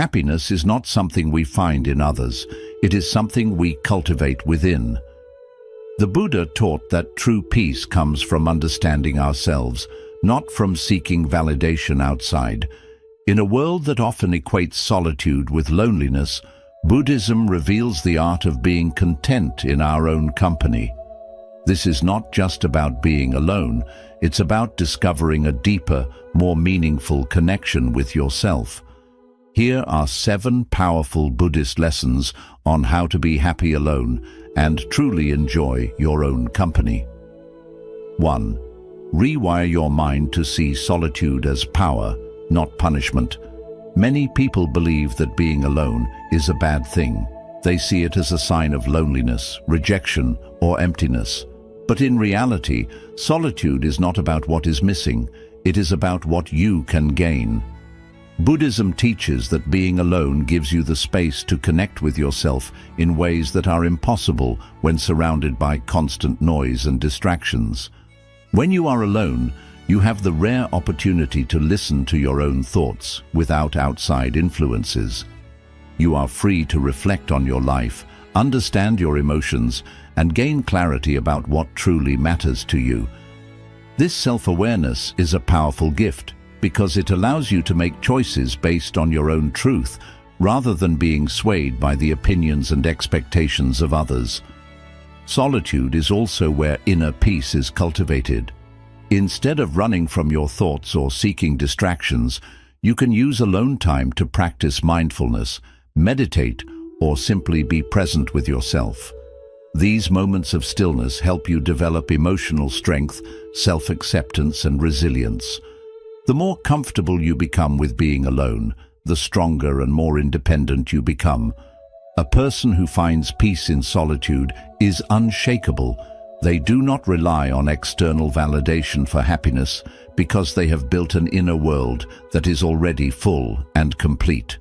Happiness is not something we find in others. It is something we cultivate within. The Buddha taught that true peace comes from understanding ourselves, not from seeking validation outside. In a world that often equates solitude with loneliness, Buddhism reveals the art of being content in our own company. This is not just about being alone, it's about discovering a deeper, more meaningful connection with yourself. Here are 7 powerful Buddhist lessons on how to be happy alone and truly enjoy your own company. 1. Rewire your mind to see solitude as power, not punishment. Many people believe that being alone is a bad thing. They see it as a sign of loneliness, rejection, or emptiness. But in reality, solitude is not about what is missing, it is about what you can gain. Buddhism teaches that being alone gives you the space to connect with yourself in ways that are impossible when surrounded by constant noise and distractions. When you are alone, you have the rare opportunity to listen to your own thoughts without outside influences. You are free to reflect on your life, understand your emotions, and gain clarity about what truly matters to you. This self-awareness is a powerful gift because it allows you to make choices based on your own truth rather than being swayed by the opinions and expectations of others. Solitude is also where inner peace is cultivated. Instead of running from your thoughts or seeking distractions, you can use alone time to practice mindfulness, meditate, or simply be present with yourself. These moments of stillness help you develop emotional strength, self-acceptance, and resilience. The more comfortable you become with being alone, the stronger and more independent you become. A person who finds peace in solitude is unshakable. They do not rely on external validation for happiness because they have built an inner world that is already full and complete.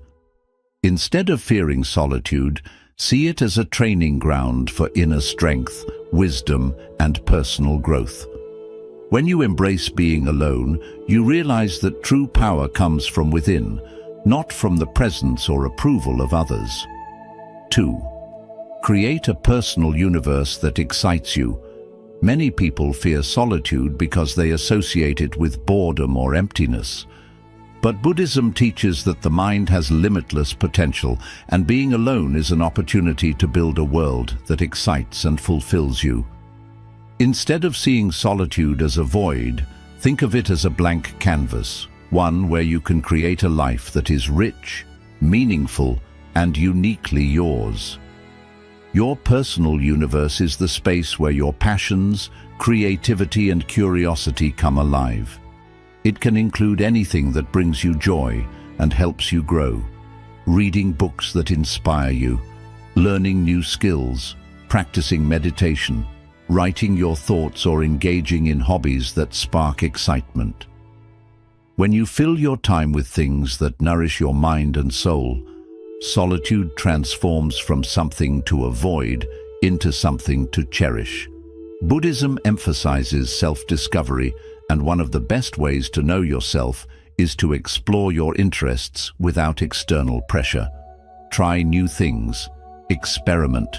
Instead of fearing solitude, see it as a training ground for inner strength, wisdom, and personal growth. When you embrace being alone, you realize that true power comes from within, not from the presence or approval of others. 2. Create a personal universe that excites you. Many people fear solitude because they associate it with boredom or emptiness. But Buddhism teaches that the mind has limitless potential, and being alone is an opportunity to build a world that excites and fulfills you. Instead of seeing solitude as a void, think of it as a blank canvas, one where you can create a life that is rich, meaningful, and uniquely yours. Your personal universe is the space where your passions, creativity, and curiosity come alive. It can include anything that brings you joy and helps you grow. Reading books that inspire you, learning new skills, practicing meditation, writing your thoughts, or engaging in hobbies that spark excitement. When you fill your time with things that nourish your mind and soul, solitude transforms from something to avoid into something to cherish. Buddhism emphasizes self-discovery, and one of the best ways to know yourself is to explore your interests without external pressure. Try new things, experiment.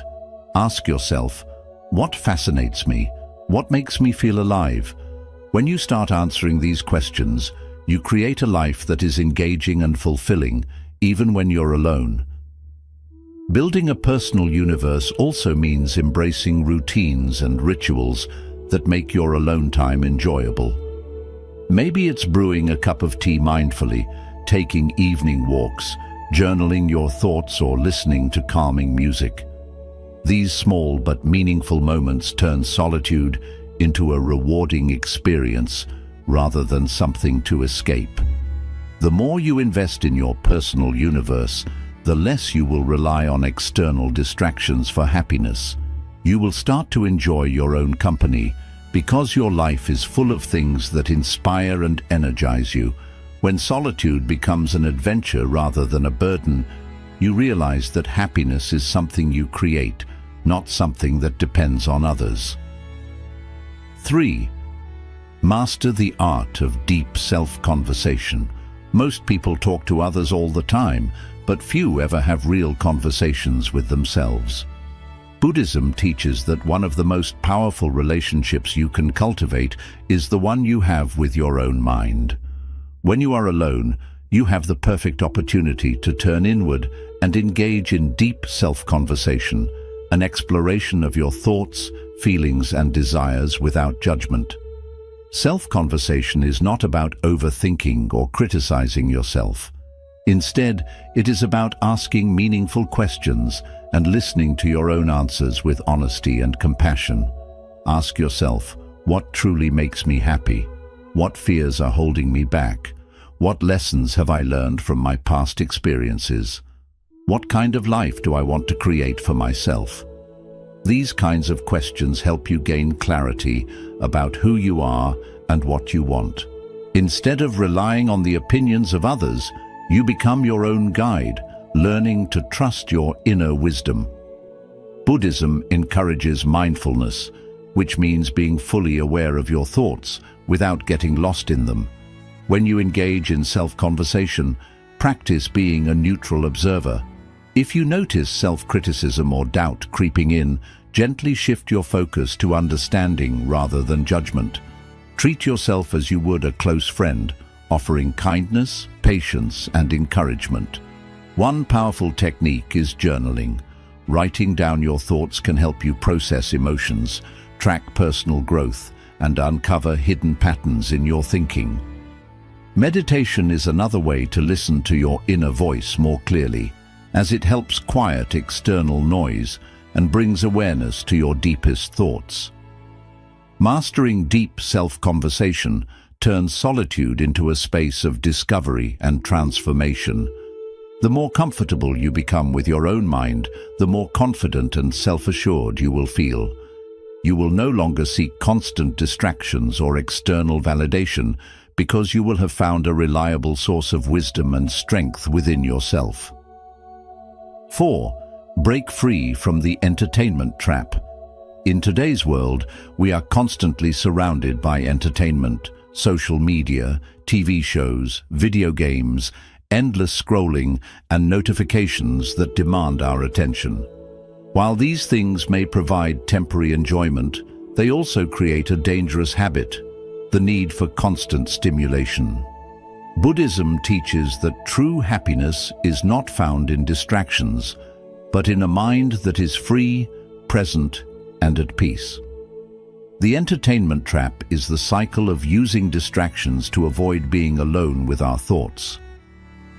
Ask yourself, what fascinates me? What makes me feel alive? When you start answering these questions, you create a life that is engaging and fulfilling, even when you're alone. Building a personal universe also means embracing routines and rituals that make your alone time enjoyable. Maybe it's brewing a cup of tea mindfully, taking evening walks, journaling your thoughts, or listening to calming music. These small but meaningful moments turn solitude into a rewarding experience rather than something to escape. The more you invest in your personal universe, the less you will rely on external distractions for happiness. You will start to enjoy your own company because your life is full of things that inspire and energize you. When solitude becomes an adventure rather than a burden, you realize that happiness is something you create, not something that depends on others. 3. Master the art of deep self-conversation. Most people talk to others all the time, but few ever have real conversations with themselves. Buddhism teaches that one of the most powerful relationships you can cultivate is the one you have with your own mind. When you are alone, you have the perfect opportunity to turn inward and engage in deep self-conversation, an exploration of your thoughts, feelings, and desires without judgment. Self-conversation is not about overthinking or criticizing yourself. Instead, it is about asking meaningful questions and listening to your own answers with honesty and compassion. Ask yourself, what truly makes me happy? What fears are holding me back? What lessons have I learned from my past experiences? What kind of life do I want to create for myself? These kinds of questions help you gain clarity about who you are and what you want. Instead of relying on the opinions of others, you become your own guide, learning to trust your inner wisdom. Buddhism encourages mindfulness, which means being fully aware of your thoughts without getting lost in them. When you engage in self-conversation, practice being a neutral observer. If you notice self-criticism or doubt creeping in, gently shift your focus to understanding rather than judgment. Treat yourself as you would a close friend, offering kindness, patience, and encouragement. One powerful technique is journaling. Writing down your thoughts can help you process emotions, track personal growth, and uncover hidden patterns in your thinking. Meditation is another way to listen to your inner voice more clearly, as it helps quiet external noise and brings awareness to your deepest thoughts. Mastering deep self-conversation turns solitude into a space of discovery and transformation. The more comfortable you become with your own mind, the more confident and self-assured you will feel. You will no longer seek constant distractions or external validation because you will have found a reliable source of wisdom and strength within yourself. 4. Break free from the entertainment trap. In today's world, we are constantly surrounded by entertainment, social media, TV shows, video games, endless scrolling, and notifications that demand our attention. While these things may provide temporary enjoyment, they also create a dangerous habit: the need for constant stimulation. Buddhism teaches that true happiness is not found in distractions, but in a mind that is free, present, and at peace. The entertainment trap is the cycle of using distractions to avoid being alone with our thoughts.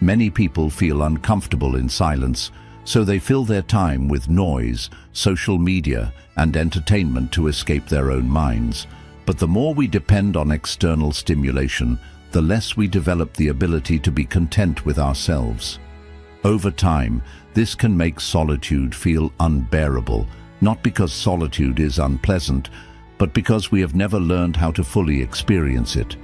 Many people feel uncomfortable in silence, so they fill their time with noise, social media, and entertainment to escape their own minds. But the more we depend on external stimulation, the less we develop the ability to be content with ourselves. Over time, this can make solitude feel unbearable, not because solitude is unpleasant, but because we have never learned how to fully experience it.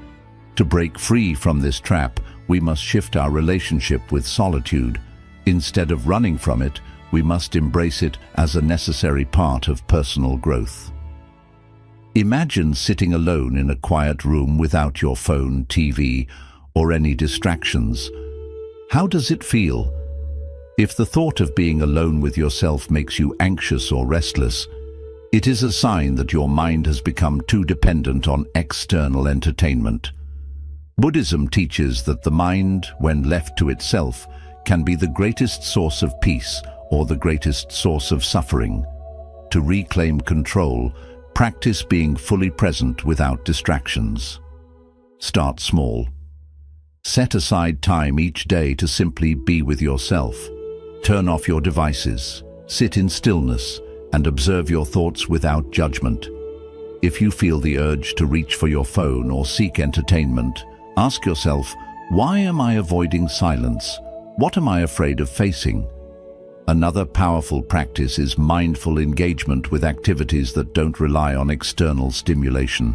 To break free from this trap, we must shift our relationship with solitude. Instead of running from it, we must embrace it as a necessary part of personal growth. Imagine sitting alone in a quiet room without your phone, TV, or any distractions. How does it feel? If the thought of being alone with yourself makes you anxious or restless, it is a sign that your mind has become too dependent on external entertainment. Buddhism teaches that the mind, when left to itself, can be the greatest source of peace or the greatest source of suffering. To reclaim control, practice being fully present without distractions. Start small. Set aside time each day to simply be with yourself. Turn off your devices, sit in stillness, and observe your thoughts without judgment. If you feel the urge to reach for your phone or seek entertainment, ask yourself, why am I avoiding silence? What am I afraid of facing? Another powerful practice is mindful engagement with activities that don't rely on external stimulation.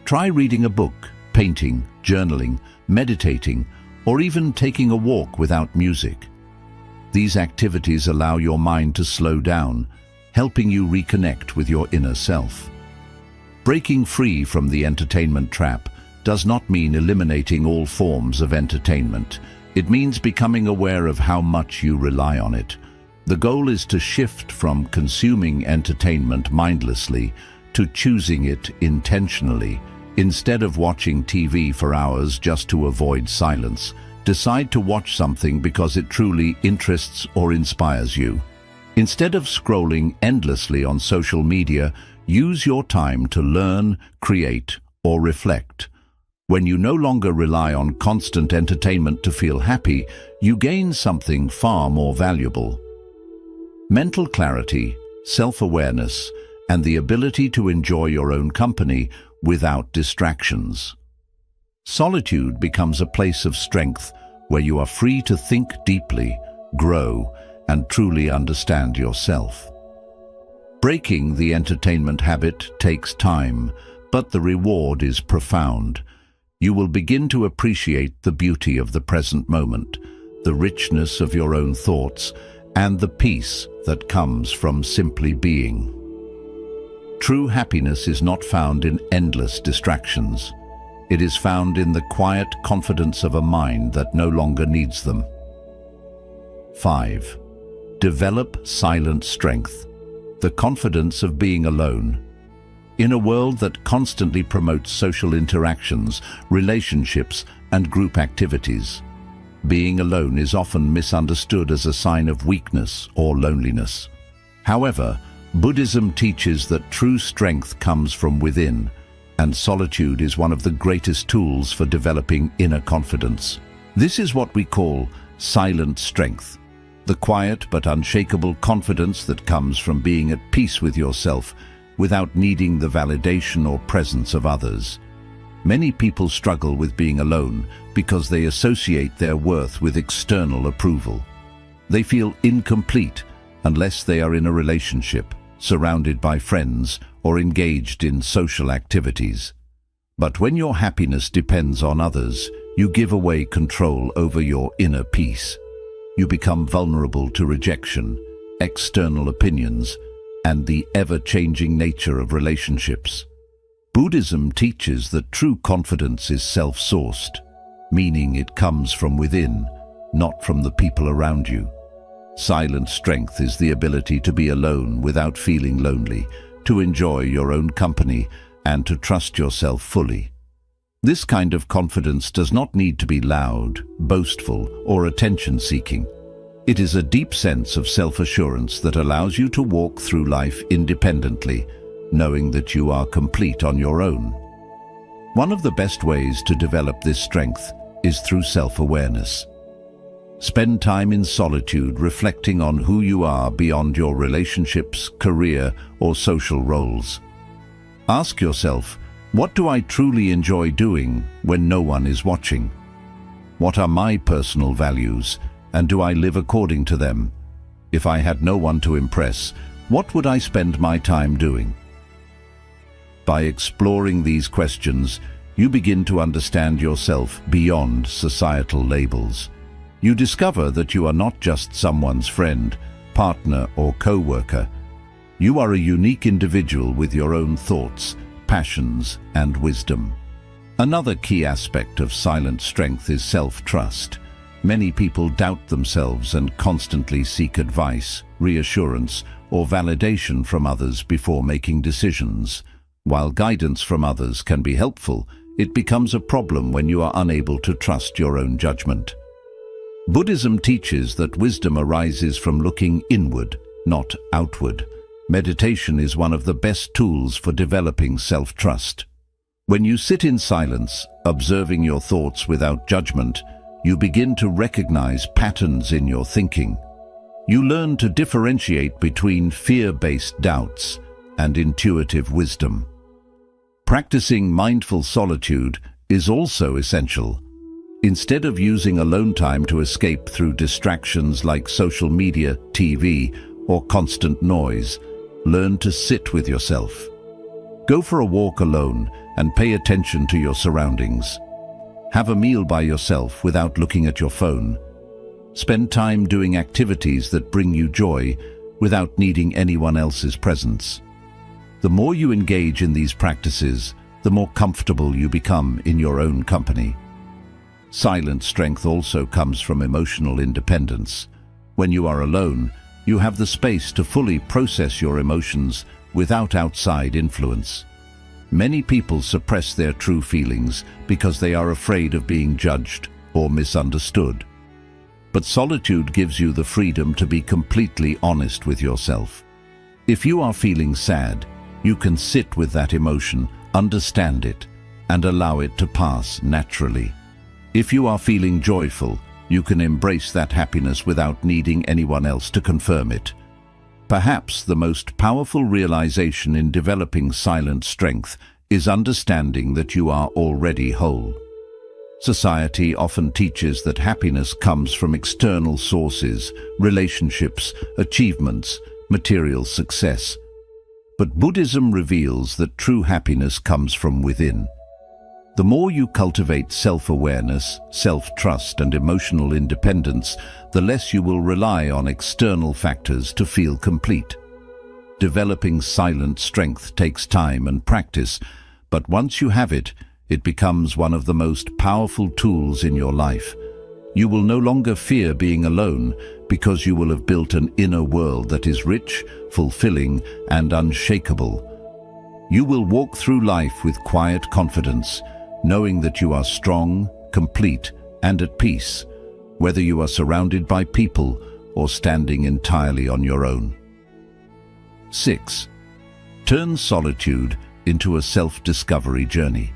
Try reading a book, painting, journaling, meditating, or even taking a walk without music. These activities allow your mind to slow down, helping you reconnect with your inner self. Breaking free from the entertainment trap does not mean eliminating all forms of entertainment. It means becoming aware of how much you rely on it. The goal is to shift from consuming entertainment mindlessly to choosing it intentionally. Instead of watching TV for hours just to avoid silence, decide to watch something because it truly interests or inspires you. Instead of scrolling endlessly on social media, use your time to learn, create, or reflect. When you no longer rely on constant entertainment to feel happy, you gain something far more valuable: mental clarity, self-awareness, and the ability to enjoy your own company without distractions. Solitude becomes a place of strength where you are free to think deeply, grow, and truly understand yourself. Breaking the entertainment habit takes time, but the reward is profound. You will begin to appreciate the beauty of the present moment, the richness of your own thoughts, and the peace that comes from simply being. True happiness is not found in endless distractions. It is found in the quiet confidence of a mind that no longer needs them. 5. Develop silent strength, the confidence of being alone. In a world that constantly promotes social interactions, relationships, and group activities, being alone is often misunderstood as a sign of weakness or loneliness. However, Buddhism teaches that true strength comes from within, and solitude is one of the greatest tools for developing inner confidence. This is what we call silent strength, the quiet but unshakable confidence that comes from being at peace with yourself without needing the validation or presence of others. Many people struggle with being alone because they associate their worth with external approval. They feel incomplete unless they are in a relationship, surrounded by friends, or engaged in social activities. But when your happiness depends on others, you give away control over your inner peace. You become vulnerable to rejection, external opinions, and the ever-changing nature of relationships. Buddhism teaches that true confidence is self-sourced, meaning it comes from within, not from the people around you. Silent strength is the ability to be alone without feeling lonely, to enjoy your own company, and to trust yourself fully. This kind of confidence does not need to be loud, boastful, or attention-seeking. It is a deep sense of self-assurance that allows you to walk through life independently, knowing that you are complete on your own. One of the best ways to develop this strength is through self-awareness. Spend time in solitude reflecting on who you are beyond your relationships, career, or social roles. Ask yourself, what do I truly enjoy doing when no one is watching? What are my personal values, and do I live according to them? If I had no one to impress, what would I spend my time doing? By exploring these questions, you begin to understand yourself beyond societal labels. You discover that you are not just someone's friend, partner, or co-worker. You are a unique individual with your own thoughts, passions, and wisdom. Another key aspect of silent strength is self-trust. Many people doubt themselves and constantly seek advice, reassurance, or validation from others before making decisions. While guidance from others can be helpful, it becomes a problem when you are unable to trust your own judgment. Buddhism teaches that wisdom arises from looking inward, not outward. Meditation is one of the best tools for developing self-trust. When you sit in silence, observing your thoughts without judgment, you begin to recognize patterns in your thinking. You learn to differentiate between fear-based doubts and intuitive wisdom. Practicing mindful solitude is also essential. Instead of using alone time to escape through distractions like social media, TV, or constant noise, learn to sit with yourself. Go for a walk alone and pay attention to your surroundings. Have a meal by yourself without looking at your phone. Spend time doing activities that bring you joy without needing anyone else's presence. The more you engage in these practices, the more comfortable you become in your own company. Silent strength also comes from emotional independence. When you are alone, you have the space to fully process your emotions without outside influence. Many people suppress their true feelings because they are afraid of being judged or misunderstood. But solitude gives you the freedom to be completely honest with yourself. If you are feeling sad, you can sit with that emotion, understand it, and allow it to pass naturally. If you are feeling joyful, you can embrace that happiness without needing anyone else to confirm it. Perhaps the most powerful realization in developing silent strength is understanding that you are already whole. Society often teaches that happiness comes from external sources, relationships, achievements, material success. But Buddhism reveals that true happiness comes from within. The more you cultivate self-awareness, self-trust, and emotional independence, the less you will rely on external factors to feel complete. Developing silent strength takes time and practice, but once you have it, it becomes one of the most powerful tools in your life. You will no longer fear being alone because you will have built an inner world that is rich, fulfilling, and unshakable. You will walk through life with quiet confidence, knowing that you are strong, complete, and at peace, whether you are surrounded by people or standing entirely on your own. 6. Turn solitude into a self-discovery journey.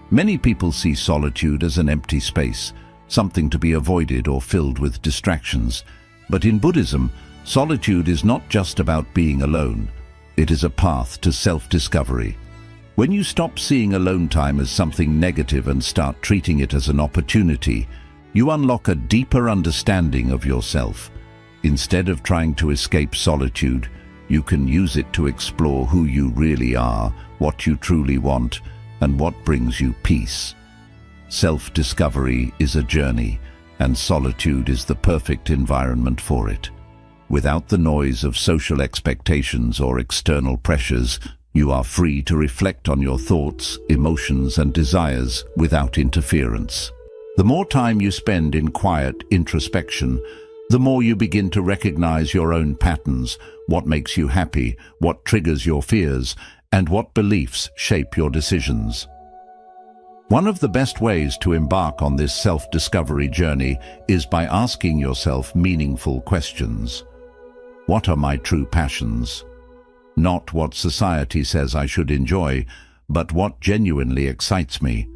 Many people see solitude as an empty space, something to be avoided or filled with distractions. But in Buddhism, solitude is not just about being alone. It is a path to self-discovery. When you stop seeing alone time as something negative and start treating it as an opportunity, you unlock a deeper understanding of yourself. Instead of trying to escape solitude, you can use it to explore who you really are, what you truly want, and what brings you peace. Self-discovery is a journey, and solitude is the perfect environment for it. Without the noise of social expectations or external pressures, you are free to reflect on your thoughts, emotions, and desires without interference. The more time you spend in quiet introspection, the more you begin to recognize your own patterns, what makes you happy, what triggers your fears, and what beliefs shape your decisions. One of the best ways to embark on this self-discovery journey is by asking yourself meaningful questions. What are my true passions? Not what society says I should enjoy, but what genuinely excites me.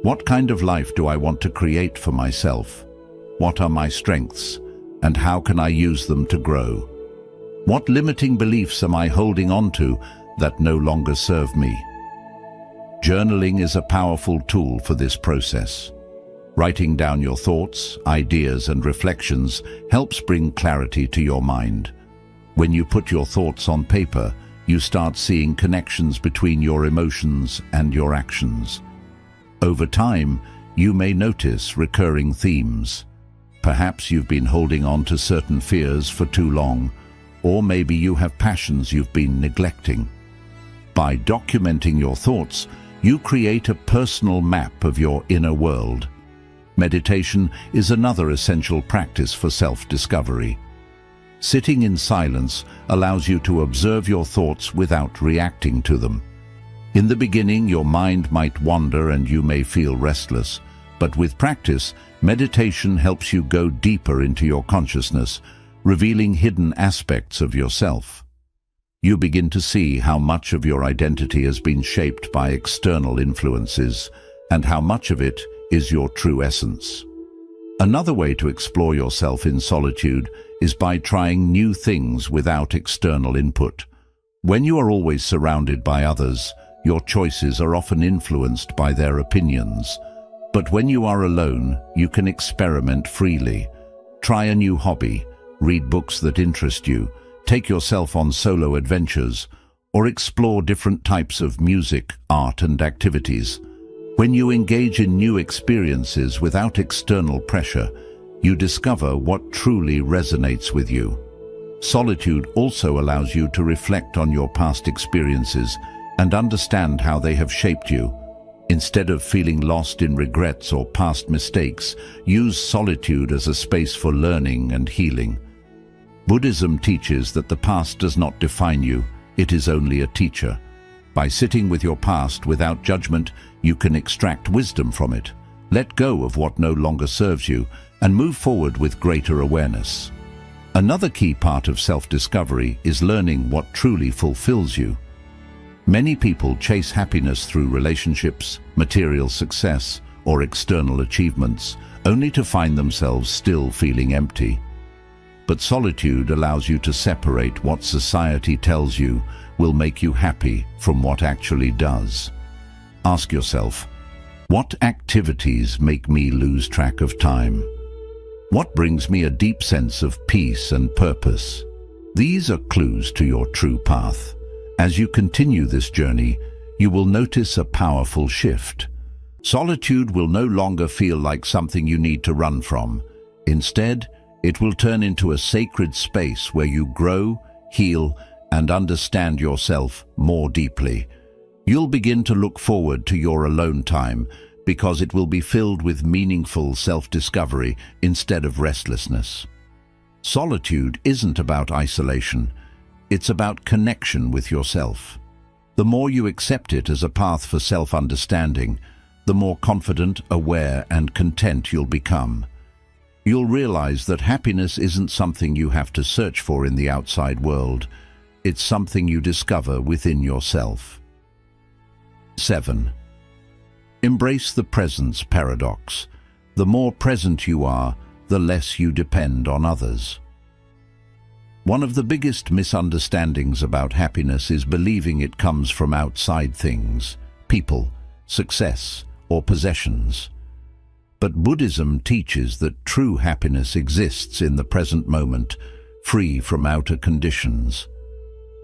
What kind of life do I want to create for myself? What are my strengths, and how can I use them to grow? What limiting beliefs am I holding on to that no longer serve me? Journaling is a powerful tool for this process. Writing down your thoughts, ideas, and reflections helps bring clarity to your mind. When you put your thoughts on paper, you start seeing connections between your emotions and your actions. Over time, you may notice recurring themes. Perhaps you've been holding on to certain fears for too long, or maybe you have passions you've been neglecting. By documenting your thoughts, you create a personal map of your inner world. Meditation is another essential practice for self-discovery. Sitting in silence allows you to observe your thoughts without reacting to them. In the beginning, your mind might wander and you may feel restless, but with practice, meditation helps you go deeper into your consciousness, revealing hidden aspects of yourself. You begin to see how much of your identity has been shaped by external influences, and how much of it is your true essence. Another way to explore yourself in solitude is by trying new things without external input. When you are always surrounded by others, your choices are often influenced by their opinions. But when you are alone, you can experiment freely. Try a new hobby, read books that interest you, take yourself on solo adventures, or explore different types of music, art, and activities. When you engage in new experiences without external pressure, you discover what truly resonates with you. Solitude also allows you to reflect on your past experiences and understand how they have shaped you. Instead of feeling lost in regrets or past mistakes, use solitude as a space for learning and healing. Buddhism teaches that the past does not define you, it is only a teacher. By sitting with your past without judgment, you can extract wisdom from it, let go of what no longer serves you, and move forward with greater awareness. Another key part of self-discovery is learning what truly fulfills you. Many people chase happiness through relationships, material success, or external achievements, only to find themselves still feeling empty. But solitude allows you to separate what society tells you will make you happy from what actually does. Ask yourself, what activities make me lose track of time? What brings me a deep sense of peace and purpose? These are clues to your true path. As you continue this journey, you will notice a powerful shift. Solitude will no longer feel like something you need to run from. Instead, it will turn into a sacred space where you grow, heal, and understand yourself more deeply. You'll begin to look forward to your alone time because it will be filled with meaningful self-discovery instead of restlessness. Solitude isn't about isolation, it's about connection with yourself. The more you accept it as a path for self-understanding, the more confident, aware, and content you'll become. You'll realize that happiness isn't something you have to search for in the outside world, it's something you discover within yourself. 7. Embrace the presence paradox. The more present you are, the less you depend on others. One of the biggest misunderstandings about happiness is believing it comes from outside things, people, success, or possessions. But Buddhism teaches that true happiness exists in the present moment, free from outer conditions.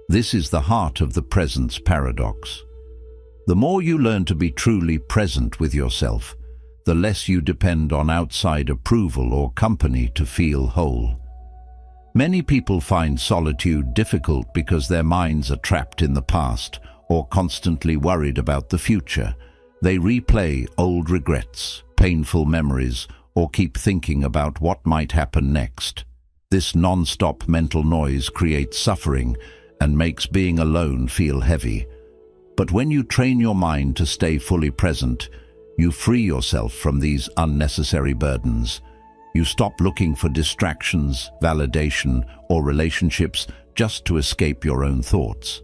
This is the heart of the presence paradox. The more you learn to be truly present with yourself, the less you depend on outside approval or company to feel whole. Many people find solitude difficult because their minds are trapped in the past or constantly worried about the future. They replay old regrets, painful memories, or keep thinking about what might happen next. This non-stop mental noise creates suffering and makes being alone feel heavy. But when you train your mind to stay fully present, you free yourself from these unnecessary burdens. You stop looking for distractions, validation, or relationships just to escape your own thoughts.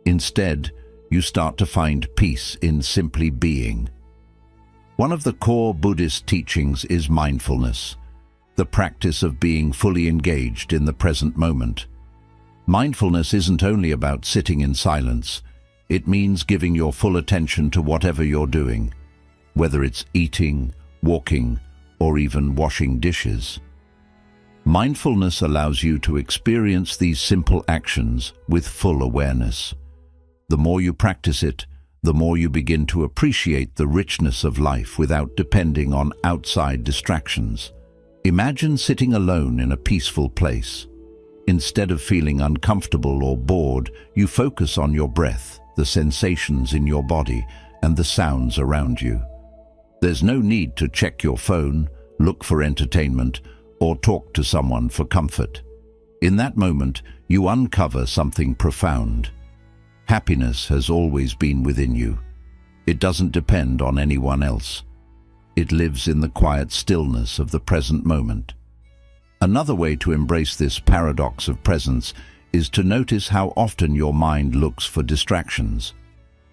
Instead, you start to find peace in simply being. One of the core Buddhist teachings is mindfulness, the practice of being fully engaged in the present moment. Mindfulness isn't only about sitting in silence. It means giving your full attention to whatever you're doing, whether it's eating, walking, or even washing dishes. Mindfulness allows you to experience these simple actions with full awareness. The more you practice it, the more you begin to appreciate the richness of life without depending on outside distractions. Imagine sitting alone in a peaceful place. Instead of feeling uncomfortable or bored, you focus on your breath, the sensations in your body, and the sounds around you. There's no need to check your phone, look for entertainment, or talk to someone for comfort. In that moment, you uncover something profound. Happiness has always been within you. It doesn't depend on anyone else. It lives in the quiet stillness of the present moment. Another way to embrace this paradox of presence is to notice how often your mind looks for distractions.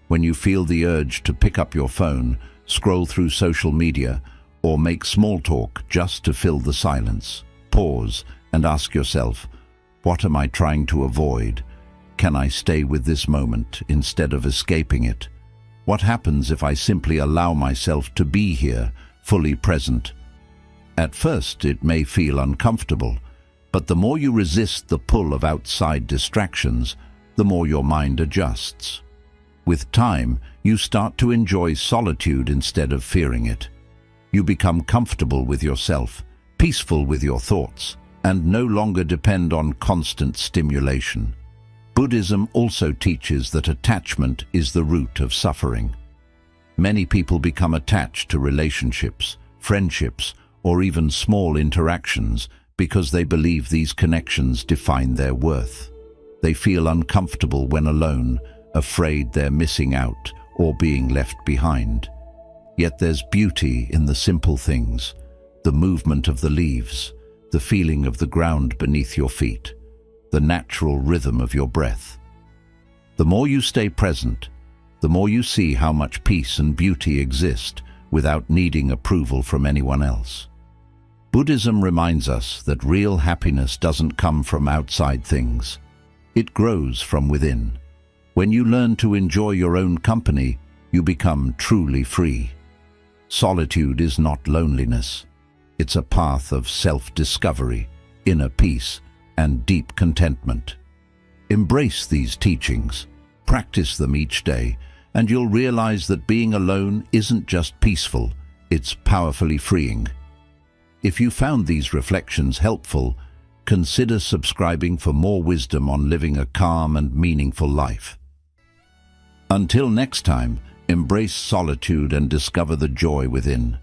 When you feel the urge to pick up your phone, scroll through social media, or make small talk just to fill the silence, pause and ask yourself, what am I trying to avoid? Can I stay with this moment instead of escaping it? What happens if I simply allow myself to be here, fully present? At first, it may feel uncomfortable, but the more you resist the pull of outside distractions, the more your mind adjusts. With time, you start to enjoy solitude instead of fearing it. You become comfortable with yourself, peaceful with your thoughts, and no longer depend on constant stimulation. Buddhism also teaches that attachment is the root of suffering. Many people become attached to relationships, friendships, or even small interactions because they believe these connections define their worth. They feel uncomfortable when alone, afraid they're missing out or being left behind. Yet there's beauty in the simple things, the movement of the leaves, the feeling of the ground beneath your feet, the natural rhythm of your breath. The more you stay present, the more you see how much peace and beauty exist without needing approval from anyone else. Buddhism reminds us that real happiness doesn't come from outside things. It grows from within. When you learn to enjoy your own company, you become truly free. Solitude is not loneliness. It's a path of self-discovery, inner peace, and deep contentment. Embrace these teachings, practice them each day, and you'll realize that being alone isn't just peaceful, it's powerfully freeing. If you found these reflections helpful, consider subscribing for more wisdom on living a calm and meaningful life. Until next time, embrace solitude and discover the joy within.